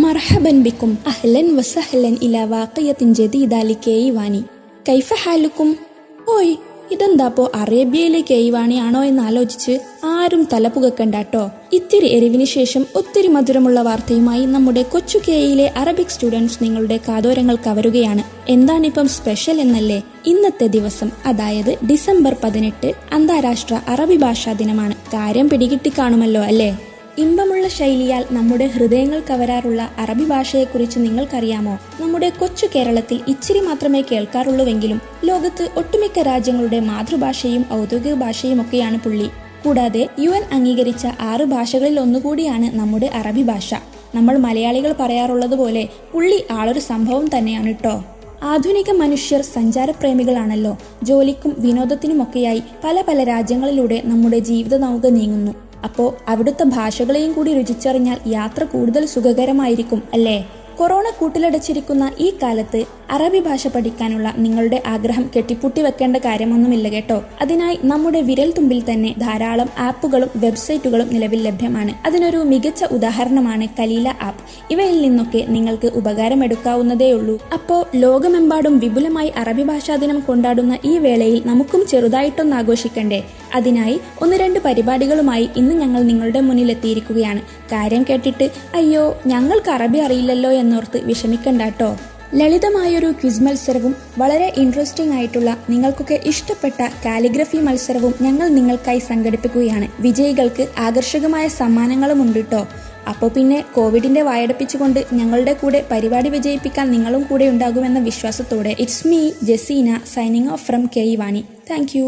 مرحبا بكم أهلا وسهلا إلى واقعة جديدة لكيواني كيف حالكم؟ ഓയ് ഇതെന്താപ്പോ അറേബ്യയിലെ കെയ്വാണിയാണോ എന്നാലോചിച്ച് ആരും തലപുകക്കണ്ടാട്ടോ. ഇത്തിരി എരിവിന് ശേഷം ഒത്തിരി മധുരമുള്ള വാർത്തയുമായി നമ്മുടെ കൊച്ചു കെയിലെ അറബിക് സ്റ്റുഡൻസ് നിങ്ങളുടെ കാതോരങ്ങൾ കവരുകയാണ്. എന്താണിപ്പം സ്പെഷ്യൽ എന്നല്ലേ? ഇന്നത്തെ ദിവസം, അതായത് ഡിസംബർ 18 അന്താരാഷ്ട്ര അറബി ഭാഷാ ദിനമാണ്. കാര്യം പിടികിട്ടി കാണുമല്ലോ അല്ലേ? ഇമ്പമുള്ള ശൈലിയാൽ നമ്മുടെ ഹൃദയങ്ങൾ കവരാറുള്ള അറബി ഭാഷയെക്കുറിച്ച് നിങ്ങൾക്കറിയാമോ? നമ്മുടെ കൊച്ചു കേരളത്തിൽ ഇച്ചിരി മാത്രമേ കേൾക്കാറുള്ളൂവെങ്കിലും ലോകത്ത് ഒട്ടുമിക്ക രാജ്യങ്ങളുടെ മാതൃഭാഷയും ഔദ്യോഗിക ഭാഷയും ഒക്കെയാണ് പുള്ളി. കൂടാതെ UN അംഗീകരിച്ച 6 ഭാഷകളിൽ ഒന്നുകൂടിയാണ് നമ്മുടെ അറബി ഭാഷ. നമ്മൾ മലയാളികൾ പറയാറുള്ളതുപോലെ പുള്ളി ആളൊരു സംഭവം തന്നെയാണ് കേട്ടോ. ആധുനിക മനുഷ്യർ സഞ്ചാരപ്രേമികളാണല്ലോ. ജോലിക്കും വിനോദത്തിനുമൊക്കെയായി പല പല രാജ്യങ്ങളിലൂടെ നമ്മുടെ ജീവിത നൗക നീങ്ങുന്നു. അപ്പോൾ അവിടുത്തെ ഭാഷകളെയും കൂടി രുചിച്ചറിഞ്ഞാൽ യാത്ര കൂടുതൽ സുഖകരമായിരിക്കും അല്ലേ? കൊറോണ കൂട്ടിലടച്ചിരിക്കുന്ന ഈ കാലത്ത് അറബി ഭാഷ പഠിക്കാനുള്ള നിങ്ങളുടെ ആഗ്രഹം കെട്ടിപ്പൂട്ടി വെക്കേണ്ട കാര്യമൊന്നുമില്ല കേട്ടോ. അതിനായി നമ്മുടെ വിരൽ തുമ്പിൽ തന്നെ ധാരാളം ആപ്പുകളും വെബ്സൈറ്റുകളും നിലവിൽ ലഭ്യമാണ്. അതിനൊരു മികച്ച ഉദാഹരണമാണ് കലീല ആപ്പ്. ഇവയിൽ നിന്നൊക്കെ നിങ്ങൾക്ക് ഉപകാരമെടുക്കാവുന്നതേയുള്ളൂ. അപ്പോൾ ലോകമെമ്പാടും വിപുലമായി അറബി ഭാഷാ ദിനം കൊണ്ടാടുന്ന ഈ വേളയിൽ നമുക്കും ചെറുതായിട്ടൊന്ന് ആഘോഷിക്കണ്ടേ? അതിനായി 1-2 പരിപാടികളുമായി ഇന്ന് ഞങ്ങൾ നിങ്ങളുടെ മുന്നിലെത്തിയിരിക്കുകയാണ്. കാര്യം കേട്ടിട്ട് അയ്യോ ഞങ്ങൾക്ക് അറബി അറിയില്ലല്ലോ എന്നോർത്ത് വിഷമിക്കണ്ടാട്ടോ. ലളിതമായൊരു ക്വിസ് മത്സരവും വളരെ ഇൻട്രസ്റ്റിംഗ് ആയിട്ടുള്ള നിങ്ങൾക്കൊക്കെ ഇഷ്ടപ്പെട്ട കാലിഗ്രഫി മത്സരവും ഞങ്ങൾ നിങ്ങൾക്കായി സംഘടിപ്പിക്കുകയാണ്. വിജയികൾക്ക് ആകർഷകമായ സമ്മാനങ്ങളും ഉണ്ട് കേട്ടോ. അപ്പോൾ പിന്നെ കോവിഡിന്റെ വായടപ്പിച്ചുകൊണ്ട് ഞങ്ങളുടെ കൂടെ പരിപാടി വിജയിപ്പിക്കാൻ നിങ്ങളും കൂടെ ഉണ്ടാകുമെന്ന വിശ്വാസത്തോടെ it's me Jaseena signing off from കെയ്വാണി. Thank U.